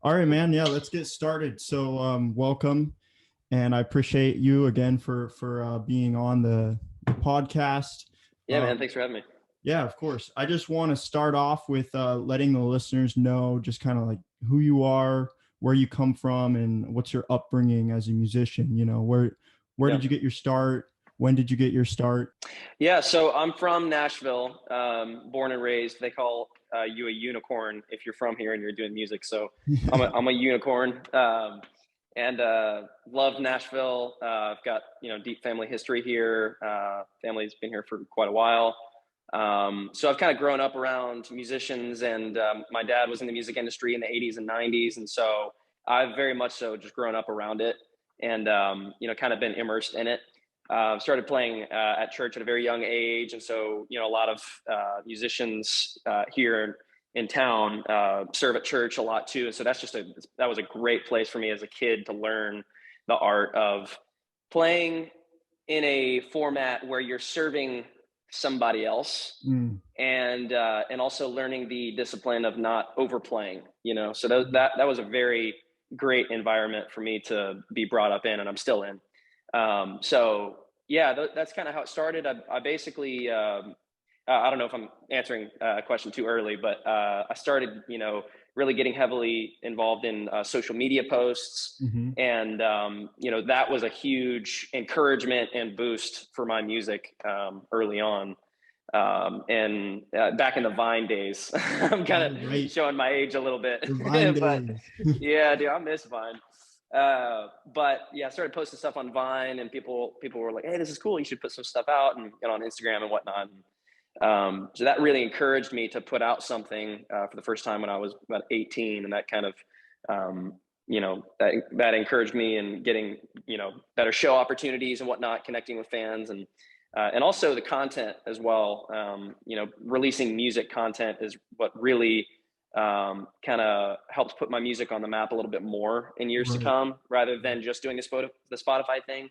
All right, man. Yeah, let's get started. So, welcome, and I appreciate you again for being on the podcast. Yeah, man. Um, Thanks for having me. yeah, of course. I just want to start off with letting the listeners know just kind of like who you are, where you come from, and what's your upbringing as a musician. Where Yeah. did you get your start? When did you get your start? Yeah. So I'm from Nashville, born and raised. They call you a unicorn if you're from here and you're doing music. So I'm a unicorn, and love Nashville. I've got deep family history here. Family's been here for quite a while. So I've kind of grown up around musicians, and my dad was in the music industry in the 80s and 90s, and so I've very much so just grown up around it, and kind of been immersed in it. Started playing at church at a very young age, and so a lot of musicians here in town serve at church a lot too. And so that was a great place for me as a kid to learn the art of playing in a format where you're serving somebody else, Mm. and also learning the discipline of not overplaying. So that was a very great environment for me to be brought up in, and I'm still in. So yeah, that's kind of how it started. I basically, I don't know if I'm answering a question too early, but I started, really getting heavily involved in social media posts. Hmm. And, that was a huge encouragement and boost for my music early on. And back in the Vine days, I'm kind of All right, showing my age a little bit, Divine but days. yeah, dude, I miss Vine. But yeah, I started posting stuff on Vine, and people were like, "Hey, this is cool. You should put some stuff out and get on Instagram and whatnot." So that really encouraged me to put out something for the first time when I was about 18, and that kind of, that encouraged me in getting better show opportunities and whatnot, connecting with fans, and also the content as well. Releasing music content is what really kind of helped put my music on the map a little bit more in years to Right. come, rather than just doing the Spotify thing.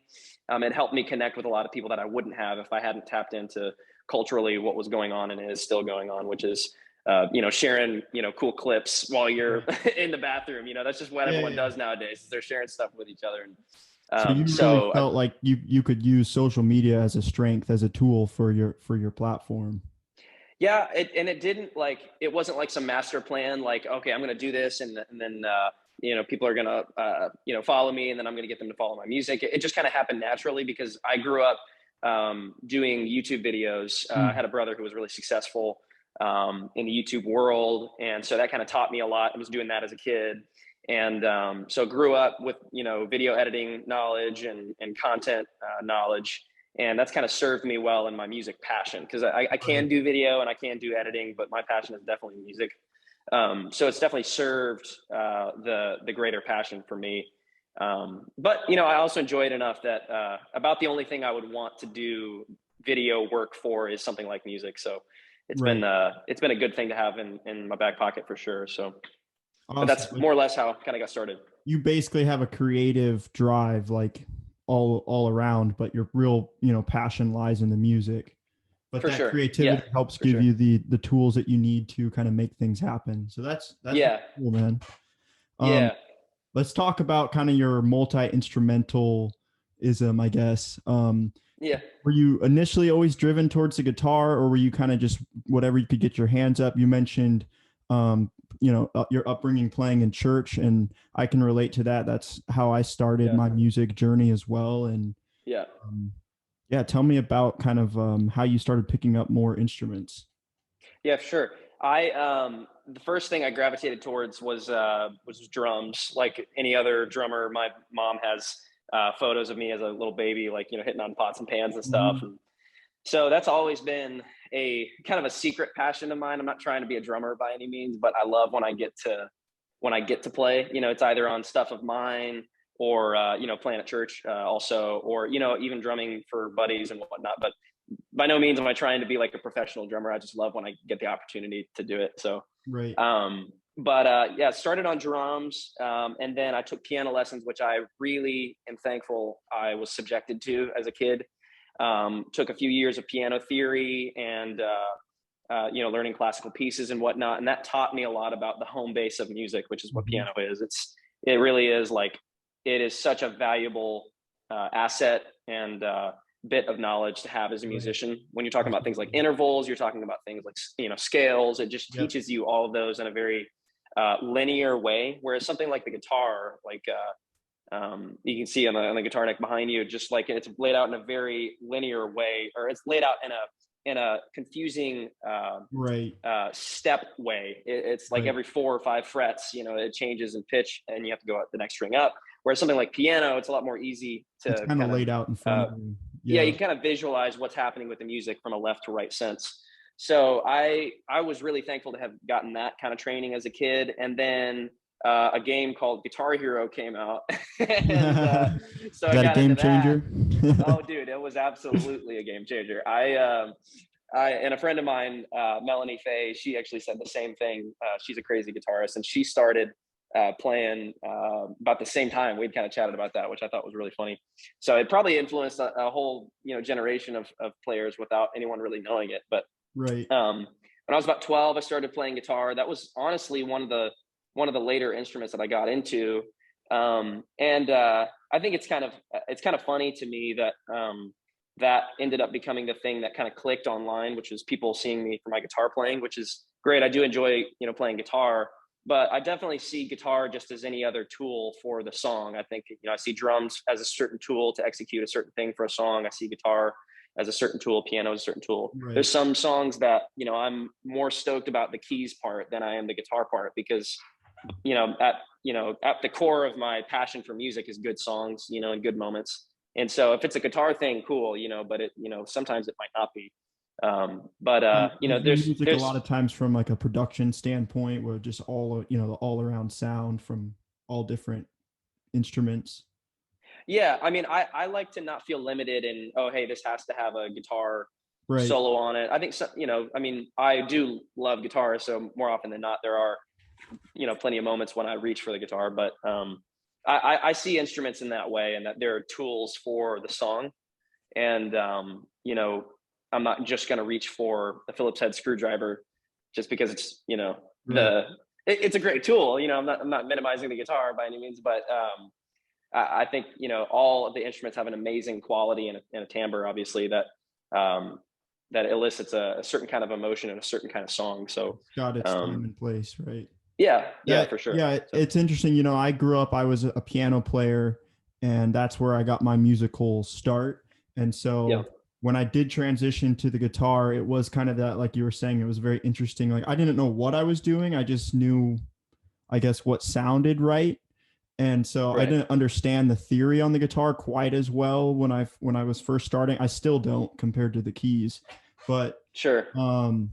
It helped me connect with a lot of people that I wouldn't have if I hadn't tapped into culturally what was going on and is still going on, which is sharing cool clips while you're Right. in the bathroom. That's just what Yeah, everyone yeah. does nowadays. They're sharing stuff with each other, and So you really so felt like you could use social media as a strength, as a tool for your platform. yeah, and it didn't like it wasn't like some master plan. Like, okay, I'm going to do this, and then people are going to follow me, and then I'm going to get them to follow my music. It just kind of happened naturally because I grew up doing YouTube videos. I Mm. had a brother who was really successful in the YouTube world, and so that kind of taught me a lot. I was doing that as a kid, and so grew up with video editing knowledge and content knowledge, and that's kind of served me well in my music passion, because I can Right. do video and I can do editing, but my passion is definitely music. So it's definitely served the greater passion for me. But I also enjoy it enough that about the only thing I would want to do video work for is something like music. So Right. it's been a good thing to have in my back pocket for sure. So, but Awesome. that's Like more or less how I kind of got started. you basically have a creative drive like all around, but your real, passion lies in the music. But For that sure. Yeah, creativity helps for give sure. you the tools that you need to kind of make things happen. So that's really Yeah. cool, man. Um, Yeah. let's talk about kind of your multi-instrumentalism, I guess. Yeah. Were you initially always driven towards the guitar, or were you kind of just whatever you could get your hands up? You mentioned, your upbringing playing in church, and I can relate to that. That's how I started Yeah. my music journey as well. And Yeah. um, yeah, tell me about kind of how you started picking up more instruments. Yeah, for sure. I The first thing I gravitated towards was drums. Like any other drummer, my mom has photos of me as a little baby, like hitting on pots and pans and stuff. Mhm. And so that's always been a kind of a secret passion of mine. I'm not trying to be a drummer by any means, but I love when I get to play. It's either on stuff of mine, or playing at church also, or even drumming for buddies and whatnot. But by no means am I trying to be like a professional drummer. I just love when I get the opportunity to do it. So, Right. but yeah, started on drums, and then I took piano lessons, which I really am thankful I was subjected to as a kid. Took a few years of piano theory, and learning classical pieces and whatnot. And that taught me a lot about the home base of music, which is what Mhm. piano is. It really is like, it is such a valuable asset and bit of knowledge to have as a Right. musician. When you're talking about things like Absolutely. intervals, you're talking about things like, scales. It just Yep. teaches you all of those in a very linear way. Whereas something like the guitar, like you can see on the guitar neck behind you, just like it's laid out in a very linear way, or it's laid out in a confusing Right. step way. It's like Right. every 4 or 5 frets, it changes in pitch, and you have to go up the next string up. Whereas something like piano, it's a lot more easy It's to kind of kind of laid out in front of you. yeah, Yeah. you can kind of visualize what's happening with the music from a left to right sense. So I was really thankful to have gotten that kind of training as a kid, and then a game called Guitar Hero came out, and so Is I that a got into game that. changer? Oh, dude, it was absolutely a game changer. I and a friend of mine, Melanie Faye, she actually said the same thing. She's a crazy guitarist, and she started playing about the same time. We'd kind of chatted about that, which I thought was really funny. So it probably influenced a whole generation of players without anyone really knowing it. But Right. when I was about 12, I started playing guitar. That was honestly one of the later instruments that I got into. And I think it's kind of funny to me that that ended up becoming the thing that kind of clicked online, which is people seeing me for my guitar playing, which is great. I do enjoy playing guitar, but I definitely see guitar just as any other tool for the song. I think I see drums as a certain tool to execute a certain thing for a song. I see guitar as a certain tool, piano as a certain tool. There's Right. some songs that I'm more stoked about the keys part than I am the guitar part, because at the core of my passion for music is good songs, and good moments. And so if it's a guitar thing, cool, but sometimes it might not be. But You view music a lot there's of times from like a production standpoint, where just all the all around sound from all different instruments. yeah, I mean, I like to not feel limited in, oh, hey, this has to have a guitar Right. solo on it. I think so, I mean, I do love guitar, so more often than not, there are plenty of moments when I reach for the guitar. But I see instruments in that way, and that there are tools for the song. And I'm not just going to reach for a Phillips head screwdriver just because it's Right. it's a great tool. I'm not minimizing the guitar by any means, but I think all of the instruments have an amazing quality and a timbre, obviously, that elicits a certain kind of emotion and a certain kind of song. So It's got its time um, and place, right? yeah, That for sure. yeah, So it's interesting. I grew up, I was a piano player, and that's where I got my musical start. And yeah, so when I did transition to the guitar, it was kind of that, like you were saying, it was very interesting. Like I didn't know what I was doing. I just knew, I guess, what sounded right. And so I right, didn't understand the theory on the guitar quite as well when I was first starting. I still don't, compared to the keys. But sure, um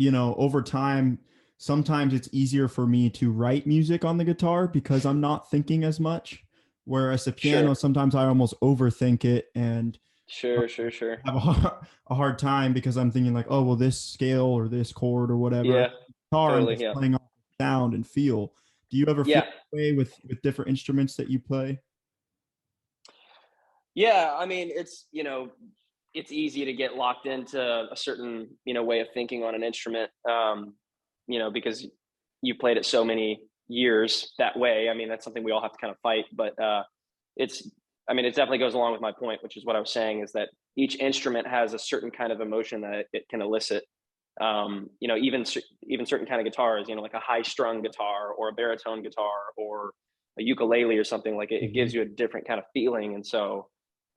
over time, sometimes it's easier for me to write music on the guitar because I'm not thinking as much. Whereas the piano, sure, sometimes I almost overthink it and sure. have a hard time because I'm thinking like, oh, well, this scale or this chord or whatever. Yeah, Guitar, I'm totally. just Yeah, playing off sound and feel. Do you ever feel yeah. that way with different instruments that you play? Yeah, I mean, it's easy to get locked into a certain, way of thinking on an instrument, because you played it so many years that way. I mean, that's something we all have to kind of fight, but it's, I mean, it definitely goes along with my point, which is what I was saying, is that each instrument has a certain kind of emotion that it can elicit. Even certain kind of guitars, like a high strung guitar or a baritone guitar or a ukulele or something, like it Mhm. gives you a different kind of feeling. And so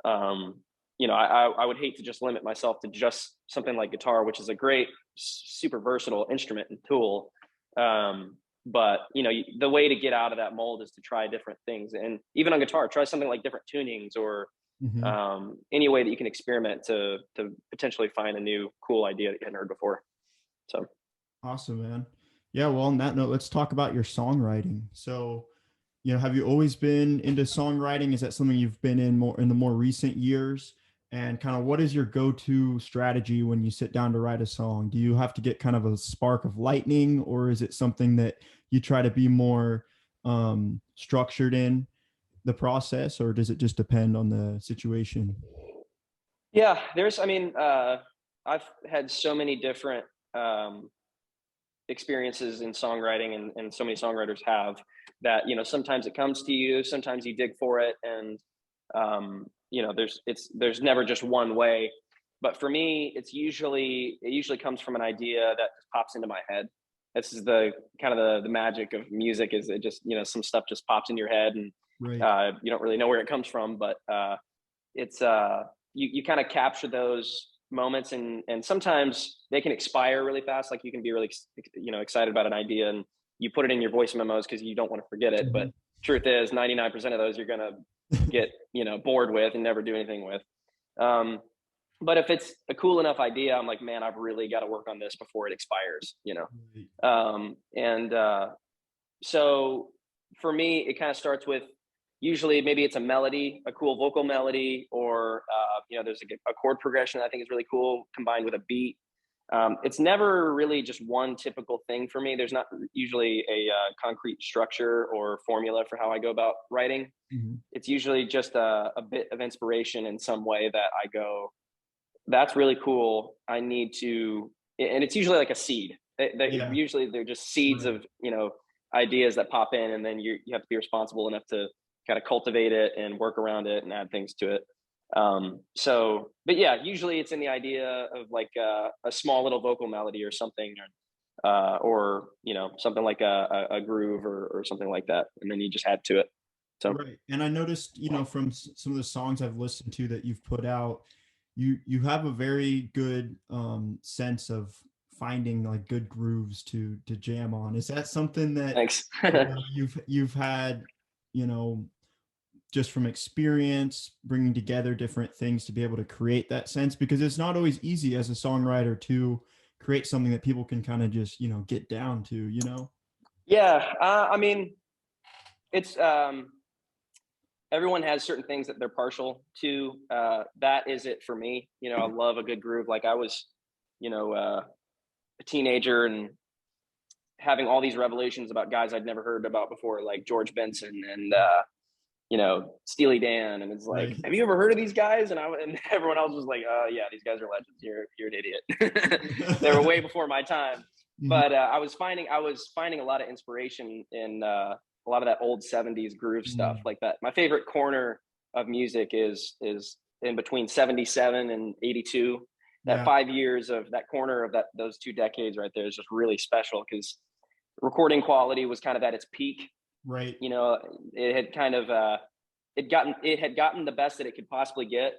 um, I would hate to just limit myself to just something like guitar, which is a great, super versatile instrument and tool. But the way to get out of that mold is to try different things, and even on guitar, try something like different tunings or Mhm. any way that you can experiment to potentially find a new cool idea that you hadn't heard before. So Awesome, man. Yeah, well, on that note, let's talk about your songwriting. So, have you always been into songwriting? Is that something you've been in more in the more recent years? And kind of what is your go-to strategy when you sit down to write a song? Do you have to get kind of a spark of lightning, or is it something that you try to be more structured in the process, or does it just depend on the situation? yeah, I mean, I've had so many different experiences in songwriting, and so many songwriters have, that sometimes it comes to you, sometimes you dig for it, and there's never just one way. But for me, it usually comes from an idea that just pops into my head. This is the kind of the magic of music, is it just some stuff just pops in your head, and Right. you don't really know where it comes from, but it's you kind of capture those moments, and sometimes they can expire really fast. Like, you can be really excited about an idea, and you put it in your voice memos because you don't want to forget it. But Mhm. truth is, 99% of those you're gonna get bored with and never do anything with. um, but if it's a cool enough idea, I'm like, man, I've really got to work on this before it expires. Right. And So for me, it kind of starts with, usually maybe it's a melody, a cool vocal melody, or there's a chord progression that I think is really cool combined with a beat. It's never really just one typical thing for me. There's not usually a concrete structure or formula for how I go about writing. Mhm. It's usually just a bit of inspiration in some way that I go, that's really cool. I need to, and it's usually like a seed. Yeah. Usually they're just seeds Right. of ideas that pop in, and then you have to be responsible enough to kind of cultivate it and work around it and add things to it. But yeah, usually it's in the idea of like a small little vocal melody or something, or something like a groove, or something like that, and then you just add to it. So Right. And I noticed, from some of the songs I've listened to that you've put out, you have a very good sense of finding like good grooves to jam on. Is that something that thanks. you've had, you know, just from experience, bringing together different things to be able to create that sense? Because it's not always easy as a songwriter to create something that people can kind of just, get down to. Yeah, I mean, it's everyone has certain things that they're partial to. That is it for me. I love a good groove. Like, I was, a teenager and having all these revelations about guys I'd never heard about before, like George Benson and Steely Dan, and it's like, Right. have you ever heard of these guys? And everyone else was like, yeah, these guys are legends. You're an idiot. They were way before my time. Mhm. But I was finding a lot of inspiration in a lot of that old '70s groove stuff, Mm. like that. My favorite corner of music is in between '77 and '82. That Yeah. 5 years of that corner of those two decades right there is just really special, because recording quality was kind of at its peak. Right. you know it had kind of it had gotten the best that it could possibly get,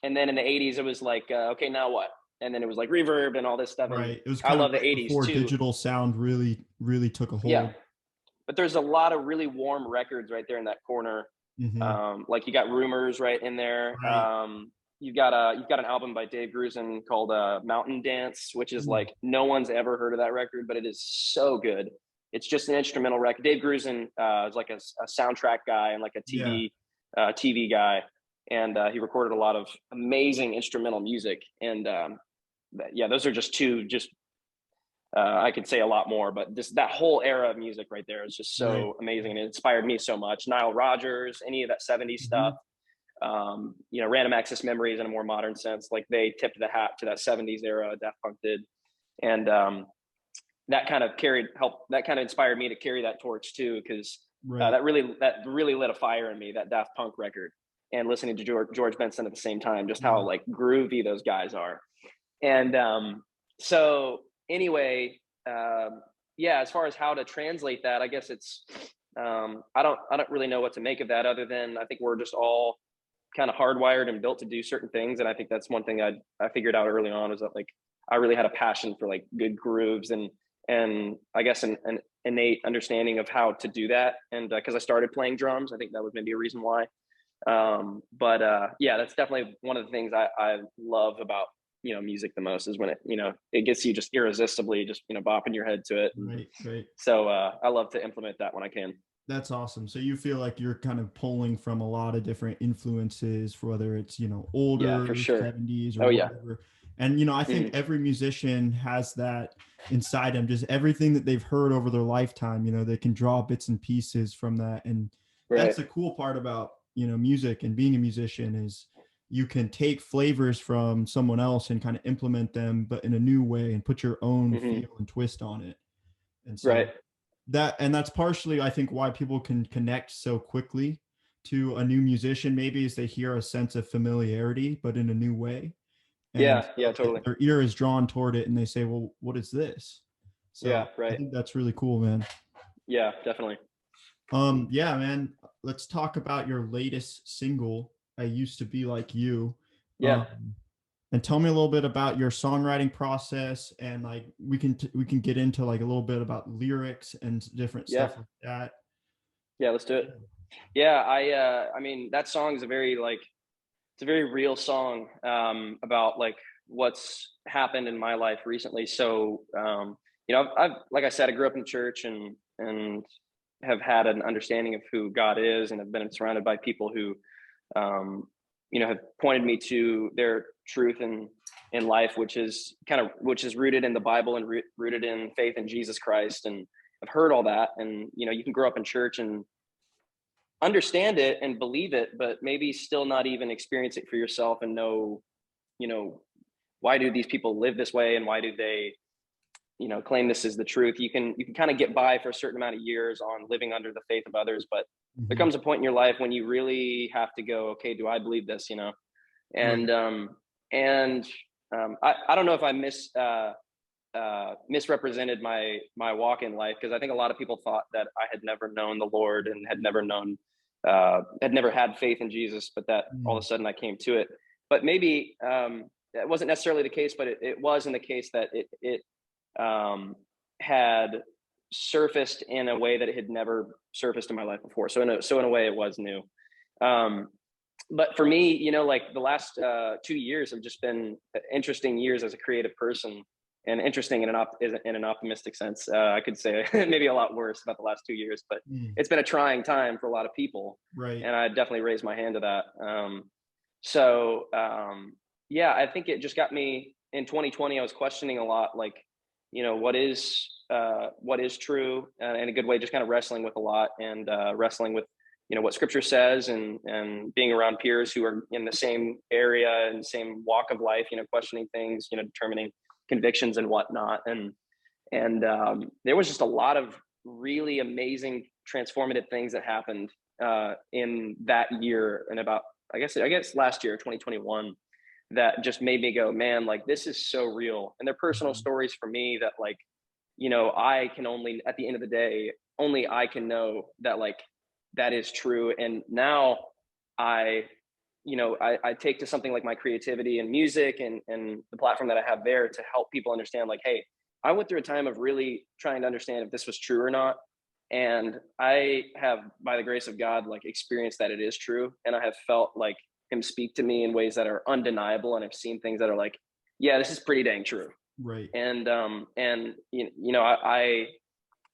and then in the '80s it was like, okay, now what? And then it was like reverb and all this stuff, and Right. It was I kind of love the right '80s before too. digital sound really took a Yeah, hold. but there's a lot of really warm records right there in that corner. Hmm. Like, you got Rumors right in there. Right. You've got an album by Dave Grusin called Mountain Dance, which is Mm. like, no one's ever heard of that record, but it is so good. It's just an instrumental record. Dave Grusin is like a soundtrack guy and like a Yeah. TV guy, and he recorded a lot of amazing instrumental music. And yeah, those are just two. Just I could say a lot more, but that whole era of music right there is just Right. so amazing, and it inspired me so much. Nile Rodgers, any of that '70s stuff, Hmm. Random Access Memories in a more modern sense, like they tipped the hat to that '70s era. Daft Punk did, and that kind of inspired me to carry that torch too, because Right. that really lit a fire in me. That Daft Punk record, and listening to George Benson at the same time, just how Yeah. like groovy those guys are. And so anyway, yeah, as far as how to translate that, I guess it's I don't really know what to make of that, other than I think we're just all kind of hardwired and built to do certain things. And I think that's one thing I figured out early on, is that, like, I really had a passion for like good grooves, and I guess an innate understanding of how to do that. And because I started playing drums, I think that was maybe a reason why. But yeah, that's definitely one of the things I love about music the most, is when it gets you just irresistibly just bopping your head to it. And Right. Right. so I love to implement that when I can. That's awesome. So you feel like you're kind of pulling from a lot of different influences, for whether it's, Yeah, for older sure. 70s or Oh yeah. whatever. And, I think Hmm. every musician has that inside them, just everything that they've heard over their lifetime, they can draw bits and pieces from that. And that's Right. the cool part about, music and being a musician is, you can take flavors from someone else and kind of implement them, but in a new way, and put your own Mm-hmm. feel and twist on it. And Right. so that's partially, I think, why people can connect so quickly to a new musician, maybe, is they hear a sense of familiarity, but in a new way. And Yeah. Yeah. so Totally. their ear is drawn toward it and they say, well, what is this? Yeah. So I Right. think that's really cool, man. Yeah. Definitely. Yeah, man. Let's talk about your latest single, I Used to Be Like You. Yeah. Um, and tell me a little bit about your songwriting process, and like we can get into like a little bit about lyrics and different Yeah. stuff like that. Yeah. Let's do it. Yeah. I mean, that song is a very like, it's a very real song, about like what's happened in my life recently. So, I've, like I said, I grew up in church and have had an understanding of who God is, and have been surrounded by people who, um, have pointed me to their truth in life, which is rooted in the Bible and rooted in faith in Jesus Christ. And I've heard all that, and you can grow up in church and understand it and believe it, but maybe still not even experience it for yourself and know, you know, why do these people live this way, and why do they, claim this is the truth. You can kind of get by for a certain amount of years on living under the faith of others, but there Mhm. comes a point in your life when you really have to go, okay, do I believe this? Right. And I don't know if I misrepresented my walk in life, because I think a lot of people thought that I had never known the Lord and had never had faith in Jesus, but that all of Mm. a sudden I came to it. But maybe that wasn't necessarily the case, but it was in the case that it had surfaced in a way that it had never surfaced in my life before. So in a way, it was new. Um, but for me, like the last 2 years have just been interesting years as a creative person, and interesting in an optimistic sense. I could say maybe a lot worse about the last 2 years, but Mm. it's been a trying time for a lot of people, Right. and I definitely raised my hand to that. So yeah, I think it just got me in 2020. I was questioning a lot, like, what is true, in a good way, just kind of wrestling with a lot, and wrestling with what scripture says, and being around peers who are in the same area and same walk of life, questioning things, determining convictions and whatnot. And there was just a lot of really amazing transformative things that happened in that year, and about I guess last year, 2021, that just made me go, man, like this is so real. And they're personal Mhm. stories for me that, like, I can only, at the end of the day, only I can know that, like, that is true. And now I, I take to something like my creativity and music, and the platform that I have there, to help people understand, like, hey, I went through a time of really trying to understand if this was true or not. And I have, by the grace of God, like, experienced that it is true. And I have felt like him speak to me in ways that are undeniable. And I've seen things that are like, yeah, this is pretty dang true. Right. And I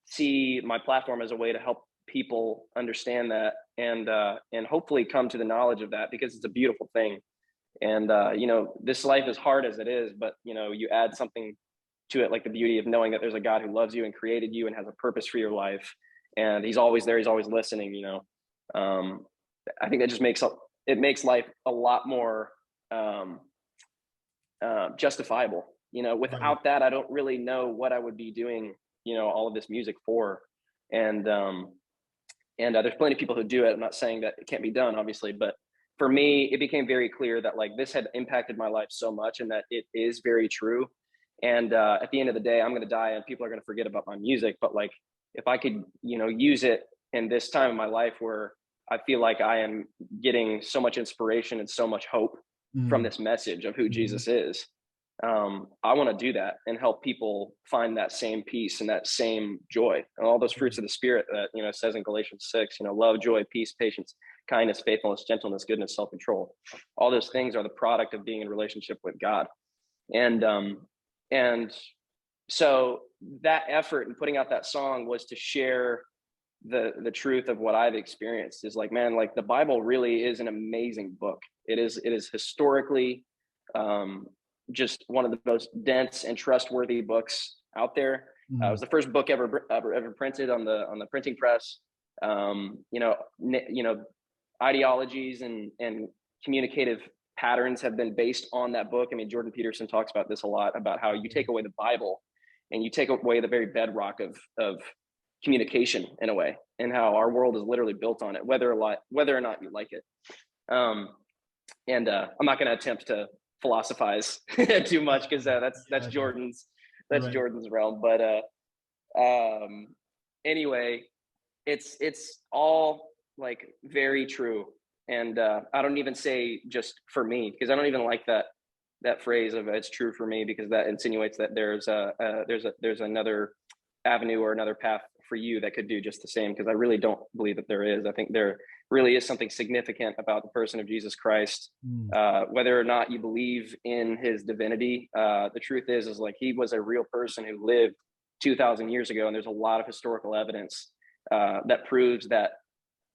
see my platform as a way to help people understand that, and hopefully come to the knowledge of that, because it's a beautiful thing. And this life is hard as it is, but you add something to it, like the beauty of knowing that there's a God who loves you and created you and has a purpose for your life, and he's always there, he's always listening. um, I think that just makes life a lot more um, justifiable. Right. Without that, I don't really know what I would be doing, all of this music for. And um and there's plenty of people who do it. I'm not saying that it can't be done, obviously, but for me, it became very clear that, like, this had impacted my life so much, and that it is very true. And at the end of the day, I'm going to die, and people are going to forget about my music. But, like, if I could, use it in this time of my life where I feel like I am getting so much inspiration and so much hope from Mm. this message of who Mhm. Jesus is, I want to do that and help people find that same peace and that same joy and all those fruits Right. of the spirit that says in Galatians 6. Love, joy, peace, patience, kindness, faithfulness, gentleness, goodness, self-control. All those things are the product of being in relationship with God. And um and so that effort in putting out that song was to share the truth of what I've experienced. Is like, man, like, the Bible really is an amazing book. It is historically, um, just one of the most dense and trustworthy books out there. It Mm. was the first book ever printed on the printing press. Um, you know, you know, ideologies and communicative patterns have been based on that book. I mean, Jordan Peterson talks about this a lot, about how you take away the Bible and you take away the very bedrock of communication in a way, and how our world is literally built on it, whether or not you like it. And I'm not going to attempt to philosophize too much, because that's Jordan's realm. But anyway, it's all like very true. And I don't even say just for me, because I don't even like that phrase of "it's true for me," because that insinuates that there's another avenue or another path for you that could do just the same, because I really don't believe that there is. I think there really is something significant about the person of Jesus Christ, whether or not you believe in his divinity. The truth is like, he was a real person who lived 2,000 years ago, and there's a lot of historical evidence that proves that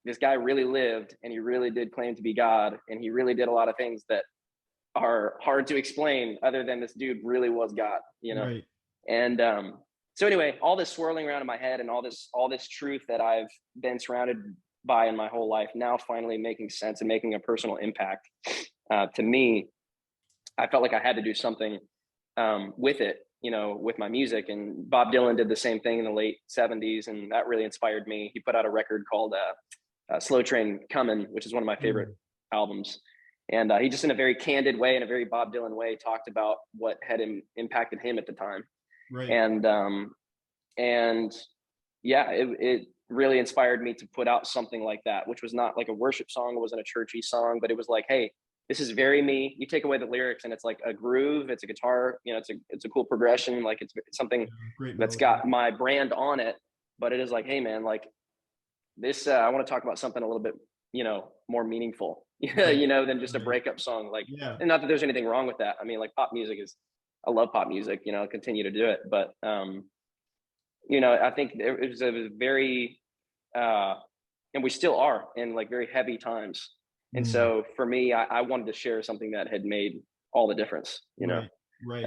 this guy really lived, and he really did claim to be God, and he really did a lot of things that are hard to explain other than this dude really was God, Right. And so anyway, all this swirling around in my head, and all this truth that I've been surrounded by in my whole life, now finally making sense and making a personal impact to me. I felt like I had to do something with it, with my music. And Bob Dylan did the same thing in the late 70s, and that really inspired me. He put out a record called Slow Train Comin', which is one of my favorite albums. And he just, in a very candid way, in a very Bob Dylan way, talked about what had impacted him at the time. Right. And yeah, it really inspired me to put out something like that, which was not like a worship song. It wasn't a churchy song, but it was like, hey, this is very me. You take away the lyrics, and it's like a groove. It's a guitar, it's a cool progression. Like it's something that's got my brand on it, but it is like, hey man, like this, I want to talk about something a little bit, more meaningful, than just a breakup song. Like, and not that there's anything wrong with that. I mean, like, pop music I love pop music, I'll continue to do it. But, I think it was very, and we still are in like very heavy times. And so for me, I wanted to share something that had made all the difference, Right.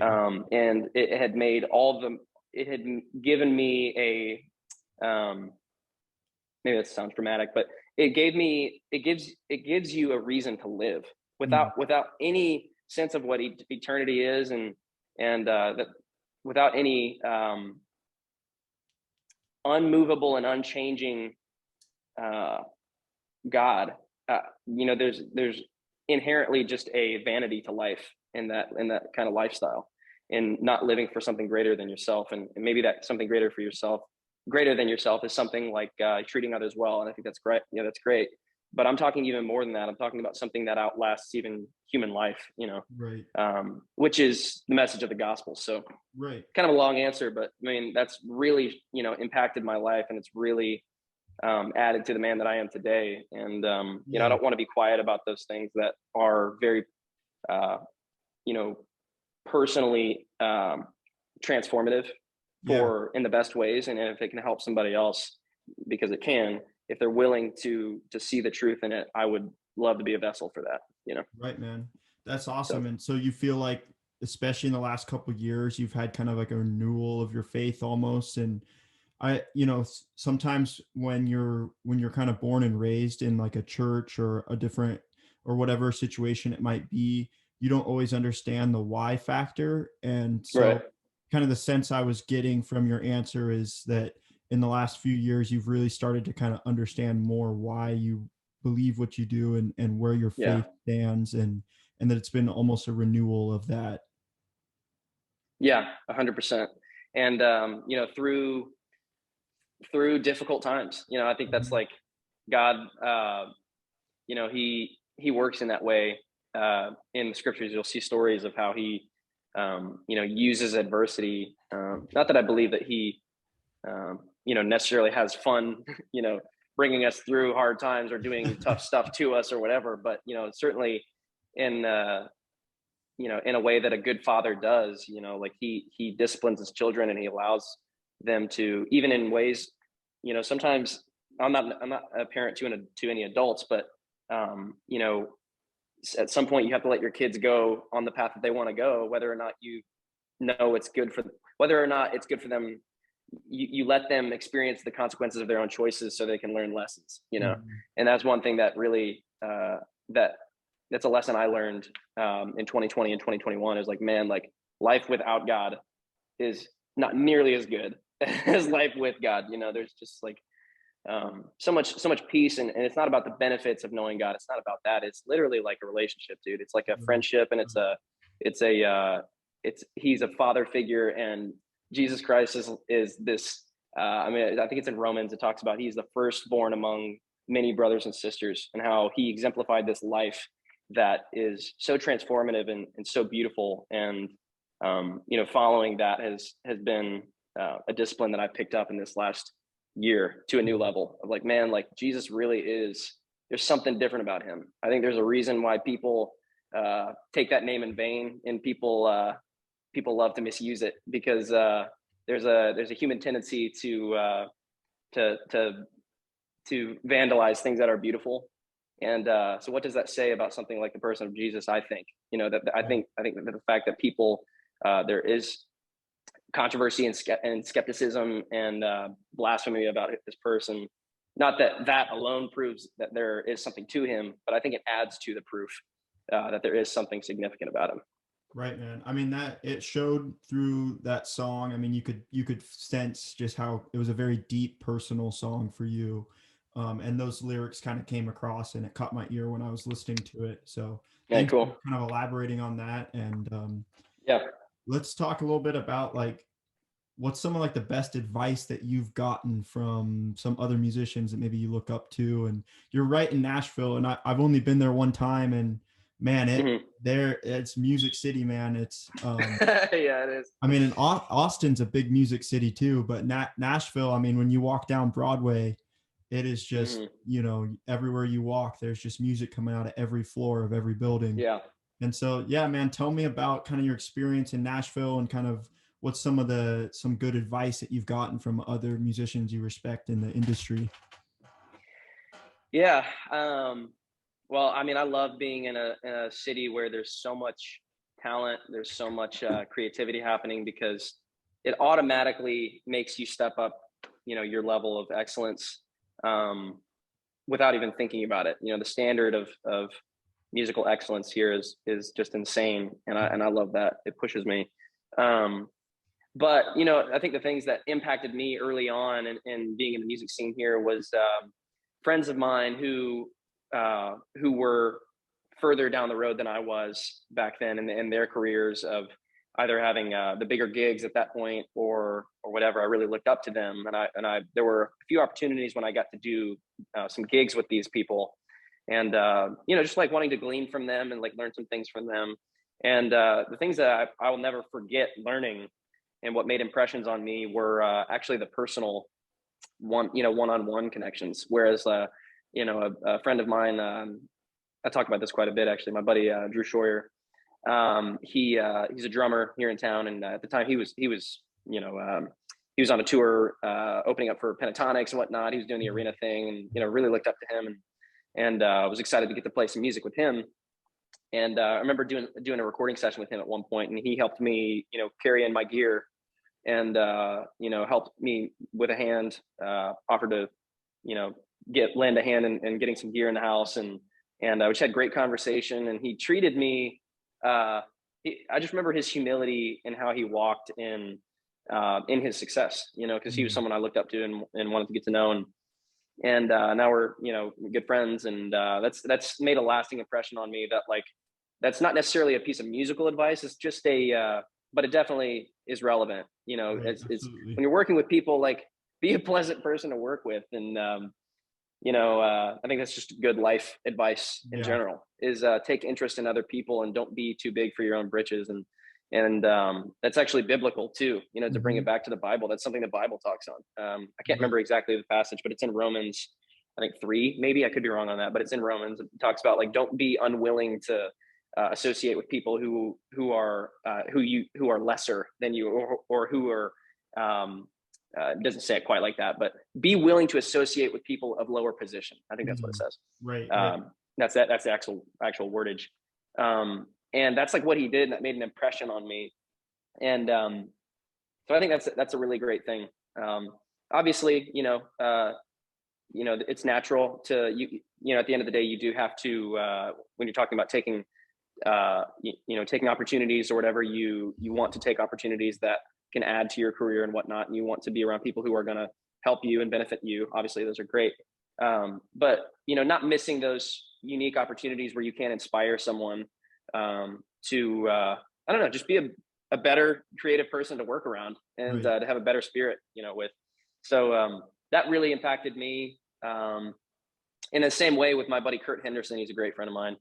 And it had made it had given me maybe that sounds dramatic, but it gives you a reason to live without any sense of what eternity is, and that without any unmovable and unchanging God. There's inherently just a vanity to life in that kind of lifestyle, and not living for something greater than yourself. And maybe that something greater than yourself is something like treating others well. And I think that's great. That's great. But I'm talking even more than that. I'm talking about something that outlasts even human life, Right. Which is the message of the gospel. So right. Kind of a long answer, but I mean, that's really, impacted my life, and it's really added to the man that I am today. And, I don't want to be quiet about those things that are very, personally transformative in the best ways. And if it can help somebody else, because it can, if they're willing to see the truth in it, I would love to be a vessel for that, Right, man. That's awesome. And so you feel like, especially in the last couple of years, you've had kind of like a renewal of your faith almost. And sometimes when you're kind of born and raised in like a church or a different or whatever situation it might be, you don't always understand the why factor. And so kind of the sense I was getting from your answer is that in the last few years, you've really started to kind of understand more why you believe what you do, and where your faith stands, and that it's been almost a renewal of that. Yeah, 100%. And, through difficult times, I think that's like God, he works in that way. In the scriptures, you'll see stories of how he, uses adversity. Not that I believe that he, necessarily has fun, bringing us through hard times or doing tough stuff to us or whatever, but, certainly in a way that a good father does, like he disciplines his children, and he allows them to, even in ways, sometimes I'm not a parent to any adults, but, at some point you have to let your kids go on the path that they want to go, whether or not it's good for them, whether or not it's good for them. You let them experience the consequences of their own choices so they can learn lessons, and that's one thing that really, that that's a lesson I learned in 2020 and 2021 is like, man, like life without God is not nearly as good as life with God. You know, there's just like so much peace, and it's not about the benefits of knowing God. It's not about that. It's literally like a relationship, dude. It's like a friendship, and it's he's a father figure, and Jesus Christ is this. I mean, I think it's in Romans. It talks about he's the firstborn among many brothers and sisters, and how he exemplified this life that is so transformative and so beautiful. And you know, following that has been a discipline that I picked up in this last year to a new level of like, man, like Jesus really is, there's something different about him. I think there's a reason why people take that name in vain, and people love to misuse it, because there's a human tendency to vandalize things that are beautiful. And so what does that say about something like the person of Jesus? I think, you know, that I think that the fact that people there is controversy and skepticism and blasphemy about this person, not that alone proves that there is something to him, but I think it adds to the proof that there is something significant about him. Right, man. I mean, that it showed through that song. I mean, you could sense just how it was a very deep personal song for you. And those lyrics kind of came across, and it caught my ear when I was listening to it. So Yeah, thanks for cool. kind of elaborating on that. And Yeah. let's talk a little bit about like what's some of like the best advice that you've gotten from some other musicians that maybe you look up to. And you're right in Nashville, and I've only been there one time, and man, it's Music City, man. It's Yeah, it is. I mean, and Austin's a big music city too, but Nashville, I mean, when you walk down Broadway, it is just, you know, everywhere you walk, there's just music coming out of every floor of every building. Yeah. And so, yeah, man, tell me about kind of your experience in Nashville, and kind of what's some good advice that you've gotten from other musicians you respect in the industry. Yeah. Well, I mean, I love being in a city where there's so much talent, there's so much creativity happening, because it automatically makes you step up, you know, your level of excellence without even thinking about it. You know, the standard of musical excellence here is just insane, and I love that. It pushes me. But you know, I think the things that impacted me early on and being in the music scene here was friends of mine who were further down the road than I was back then in their careers, of either having the bigger gigs at that point or whatever. I really looked up to them, and I there were a few opportunities when I got to do some gigs with these people, and you know, just like wanting to glean from them and like learn some things from them. And the things that I will never forget learning and what made impressions on me were actually the personal one-on-one connections. Whereas you know, a friend of mine, I talk about this quite a bit actually, my buddy Drew Schroyer, he's a drummer here in town, and at the time he was you know, he was on a tour opening up for Pentatonics and whatnot. He was doing the arena thing, and you know, really looked up to him, and was excited to get to play some music with him. And I remember doing a recording session with him at one point, and he helped me, you know, carry in my gear, and you know, helped me with a hand, offered to, you know, lend a hand in getting some gear in the house, and we just had great conversation, and he treated me. I just remember his humility and how he walked in his success, you know, because he was someone I looked up to and wanted to get to know, and now we're, you know, good friends, and that's made a lasting impression on me. That like, that's not necessarily a piece of musical advice. It's just but it definitely is relevant. You know, Right, it's when you're working with people, like, be a pleasant person to work with, and you know, I think that's just good life advice in general. Is take interest in other people, and don't be too big for your own britches, and that's actually biblical too. You know, to bring it back to the Bible, that's something the Bible talks on. I can't remember exactly the passage, but it's in Romans, I think 3, maybe. I could be wrong on that, but it's in Romans. It talks about like, don't be unwilling to associate with people who are lesser than you, or who are it doesn't say it quite like that, but be willing to associate with people of lower position. I think that's what it says. Right. That's the actual wordage. And that's like what he did, and that made an impression on me. And so I think that's a really great thing. Obviously, you know, it's natural to at the end of the day, you do have to, when you're talking about taking, taking opportunities or whatever, you want to take opportunities that can add to your career and whatnot. And you want to be around people who are going to help you and benefit you. Obviously, those are great. But, not missing those unique opportunities where you can inspire someone to, I don't know, just be a better creative person to work around and Right. to have a better spirit, with. So that really impacted me. In the same way with my buddy Kurt Henderson, he's a great friend of mine.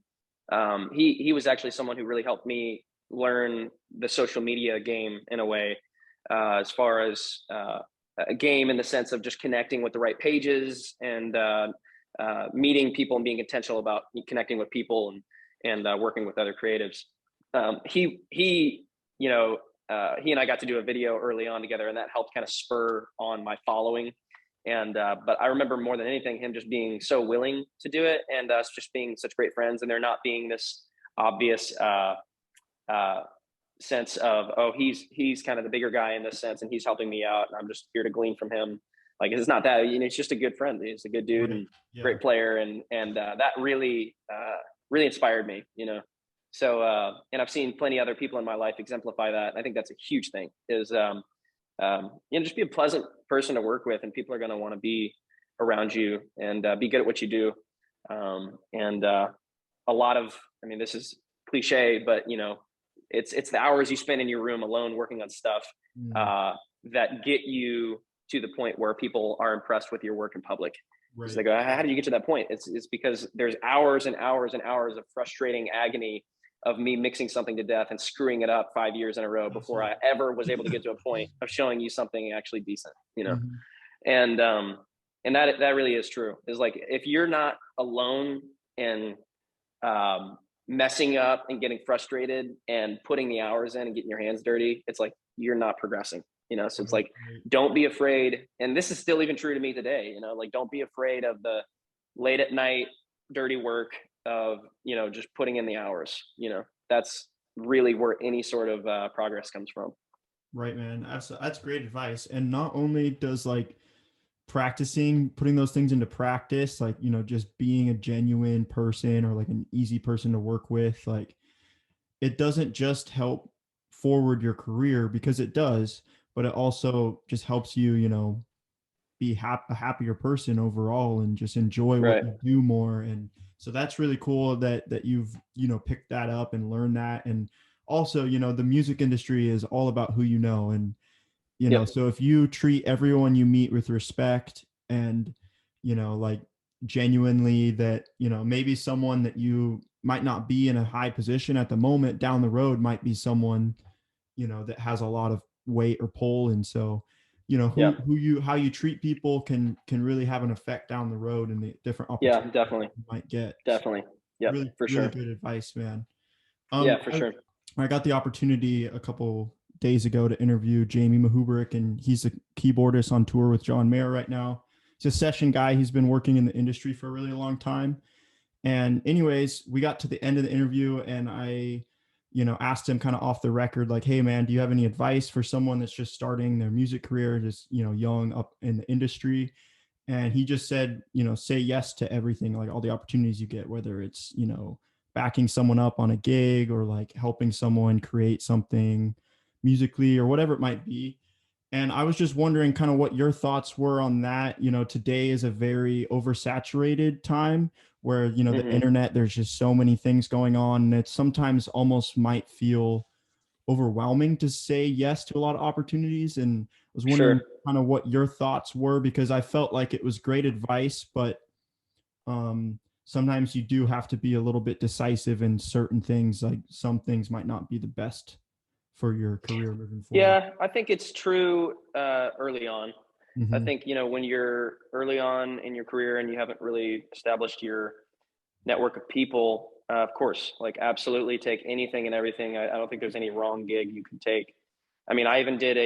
He was actually someone who really helped me learn the social media game in a way, as far as a game in the sense of just connecting with the right pages and meeting people and being intentional about connecting with people and working with other creatives. He and I got to do a video early on together, and that helped kind of spur on my following. And but I remember more than anything him just being so willing to do it, and us just being such great friends, and there not being this obvious sense of, oh, he's kind of the bigger guy in this sense, and he's helping me out, and I'm just here to glean from him. Like, it's not that, it's just a good friend. He's a good dude Right. and Yeah. great player, and that really really inspired me. So and I've seen plenty other people in my life exemplify that. I think that's a huge thing. Is just be a pleasant person to work with, and people are going to want to be around you and be good at what you do. And a lot of, this is cliche, but it's the hours you spend in your room alone working on stuff that get you to the point where people are impressed with your work in public. Right. So they go, how did you get to that point? It's because there's hours and hours and hours of frustrating agony of me mixing something to death and screwing it up 5 years in a row before I ever was able to get to a point of showing you something actually decent, Mm-hmm. and that really is true. Is like, if you're not alone and messing up and getting frustrated and putting the hours in and getting your hands dirty, it's like you're not progressing. So it's like, don't be afraid. And this is still even true to me today, like, don't be afraid of the late at night dirty work of, just putting in the hours. That's really where any sort of progress comes from. Right, man. That's great advice. And not only does like practicing, putting those things into practice, like, just being a genuine person or like an easy person to work with, like, it doesn't just help forward your career, because it does, but it also just helps you, be a happier person overall and just enjoy what Right. you do more. And so that's really cool that you've, picked that up and learned that. And also, the music industry is all about who you know. And, Yep. so if you treat everyone you meet with respect and, like genuinely, that, maybe someone that you might not be in a high position at the moment, down the road might be someone, that has a lot of weight or pull. And so, Yeah. how you treat people can really have an effect down the road and the different Yeah, opportunities definitely. you might get. Definitely. Yep, Really, for really sure. good advice, man. Yeah, for sure. I got the opportunity a couple days ago to interview Jamie Mahubrick, and he's a keyboardist on tour with John Mayer right now. He's a session guy. He's been working in the industry for a really long time. And anyways, we got to the end of the interview, and I, asked him kind of off the record, like, hey man, do you have any advice for someone that's just starting their music career, just, young up in the industry? And he just said, say yes to everything, like all the opportunities you get, whether it's, backing someone up on a gig or like helping someone create something musically or whatever it might be. And I was just wondering kind of what your thoughts were on that. Today is a very oversaturated time where, the internet, there's just so many things going on. And it sometimes almost might feel overwhelming to say yes to a lot of opportunities. And I was wondering kind of what your thoughts were, because I felt like it was great advice, but sometimes you do have to be a little bit decisive in certain things. Like some things might not be the best for your career moving forward. Yeah, I think it's true early on. I think, when you're early on in your career and you haven't really established your network of people, of course, like, absolutely take anything and everything. I don't think there's any wrong gig you can take. I even did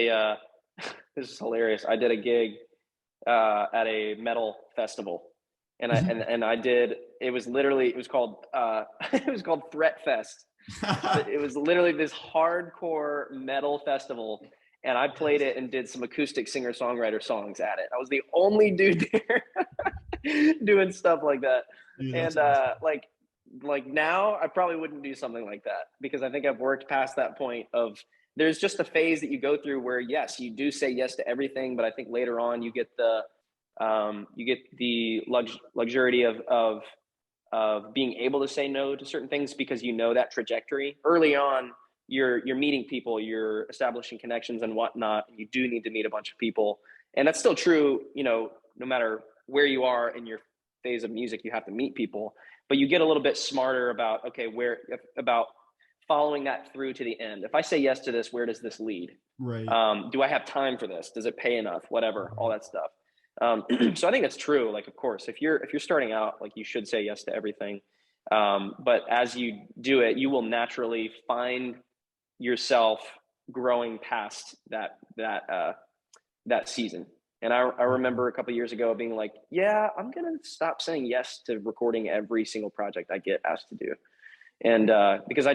this is hilarious. I did a gig at a metal festival, and I did, it was called it was called Threat Fest. It was literally this hardcore metal festival, and I played it and did some acoustic singer-songwriter songs at it. I was the only dude there. doing stuff like that. Dude, that's And awesome. like now I probably wouldn't do something like that, because I think I've worked past that point of, there's just a phase that you go through where yes, you do say yes to everything, but I think later on you get the luxury of being able to say no to certain things, because you know that trajectory early on. You're meeting people, you're establishing connections and whatnot, and you do need to meet a bunch of people. And that's still true, no matter where you are in your phase of music, you have to meet people. But you get a little bit smarter about, okay, about following that through to the end. If I say yes to this, where does this lead? Right. Do I have time for this? Does it pay enough? Whatever, all that stuff. So I think that's true. Like, of course, if you're starting out, like, you should say yes to everything. But as you do it, you will naturally find yourself growing past that season. And I remember a couple of years ago being like, yeah, I'm gonna stop saying yes to recording every single project I get asked to do. And because I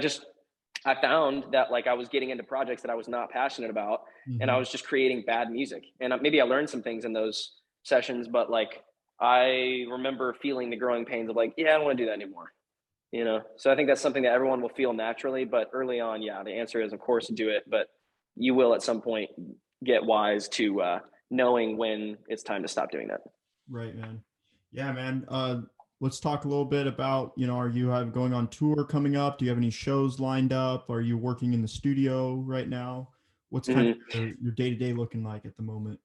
found that, like, I was getting into projects that I was not passionate about, and I Mm-hmm. was just creating bad music. And maybe I learned some things in those sessions, but like, I remember feeling the growing pains of like, yeah, I don't want to do that anymore. So I think that's something that everyone will feel naturally, but early on, yeah, the answer is of course do it, but you will at some point get wise to knowing when it's time to stop doing that. Right, man. Yeah, man. Let's talk a little bit about, are you going on tour coming up? Do you have any shows lined up? Are you working in the studio right now? What's kind of Mhm. your day-to-day looking like at the moment?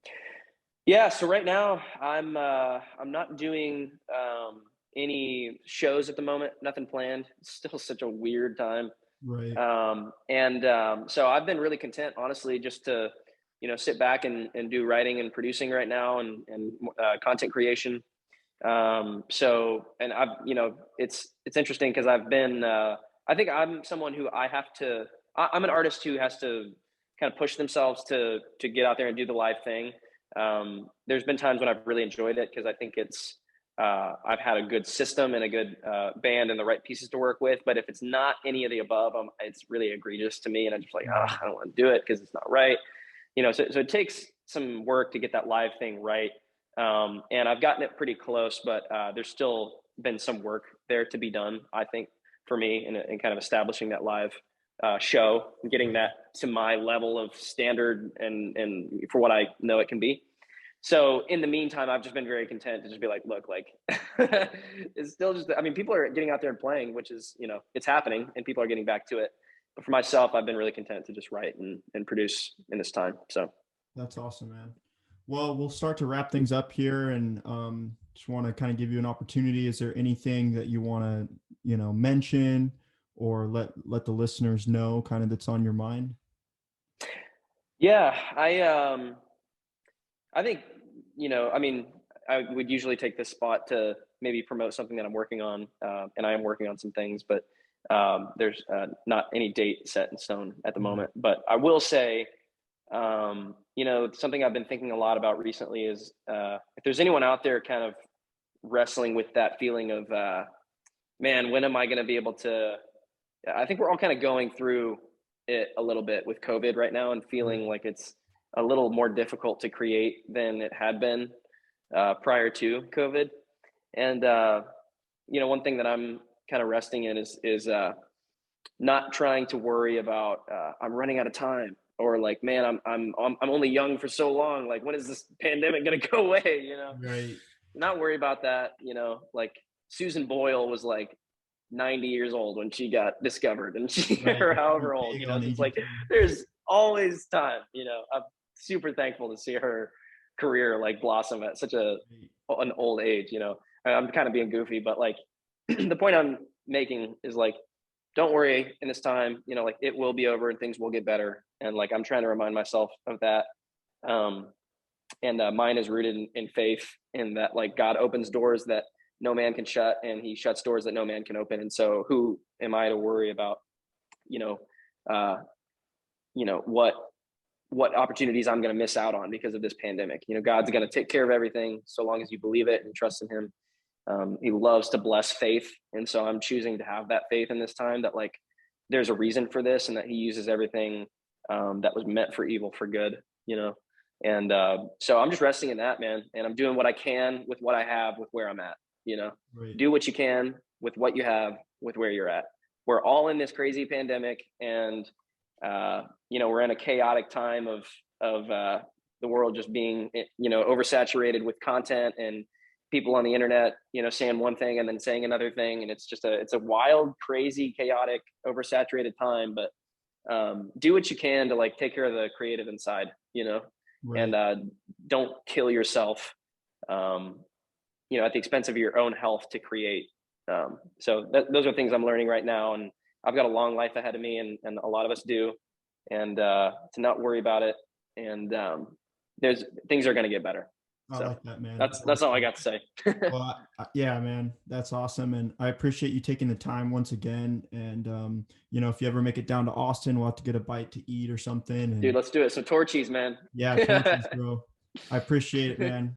Yeah, so right now I'm not doing any shows at the moment, nothing planned. It's still such a weird time. Right. And So I've been really content, honestly, just to sit back and do writing and producing right now, and content creation. And it's interesting because I think I'm someone who I'm an artist who has to kind of push themselves to get out there and do the live thing. There's been times when I've really enjoyed it because I think I've had a good system and a good band and the right pieces to work with. But if it's not any of the above, it's really egregious to me, and I'm just like, Right. I don't want to do it because it's not right. So it takes some work to get that live thing right. And I've gotten it pretty close, but there's still been some work there to be done, I think, for me in kind of establishing that live show and getting Right. that to my level of standard and for what I know it can be. So in the meantime, I've just been very content to just be like, look, like, it's still just, I mean, people are getting out there and playing, which is, it's happening and people are getting back to it. But for myself, I've been really content to just write and produce in this time. So. That's awesome, man. Well, we'll start to wrap things up here, and just want to kind of give you an opportunity. Is there anything that you want to, mention or let the listeners know, kind of that's on your mind? Yeah, I think, I mean, I would usually take this spot to maybe promote something that I'm working on, and I am working on some things, but there's not any date set in stone at the Right. moment. But I will say, something I've been thinking a lot about recently is if there's anyone out there kind of wrestling with that feeling of, man, when am I going to be able to? I think we're all kind of going through it a little bit with COVID right now and Right. feeling like it's a little more difficult to create than it had been prior to COVID. And one thing that I'm kind of resting in is not trying to worry about I'm running out of time, or like, man, I'm only young for so long. Like, when is this pandemic gonna go away? Right. Not worry about that. Like, Susan Boyle was like 90 years old when she got discovered, and she Right. or You're however old. big on It's like aging. there's always time. I'm super thankful to see her career like blossom at such Right. an old age. I'm kind of being goofy, but like the point I'm making is like, don't worry in this time. Like, it will be over and things will get better. And like, I'm trying to remind myself of that. Um, and mine is rooted in faith, in that like God opens doors that no man can shut, and he shuts doors that no man can open. And so who am I to worry about, you know, uh, what opportunities I'm going to miss out on because of this pandemic? God's going to take care of everything so long as you believe it and trust in him. He loves to bless faith. And so I'm choosing to have that faith in this time, that like, there's a reason for this, and that he uses everything that was meant for evil for good, you know? And so I'm just resting in that, man. And I'm doing what I can with what I have, with where I'm at, you know, Right. do what you can with what you have, with where you're at. We're all in this crazy pandemic, and we're in a chaotic time of the world just being, oversaturated with content and people on the internet, saying one thing and then saying another thing, and it's a wild, crazy, chaotic, oversaturated time. But do what you can to like take care of the creative inside, Right. and don't kill yourself, at the expense of your own health to create. So those are things I'm learning right now, and I've got a long life ahead of me, and a lot of us do, and to not worry about it. And there's things are going to get better. I So like that, man. that's all I got to say. Well, yeah, man, that's awesome. And I appreciate you taking the time once again. And, if you ever make it down to Austin, we'll have to get a bite to eat or something. Dude, And let's do it. Some Torchies, man. yeah, torches, bro. I appreciate it, man.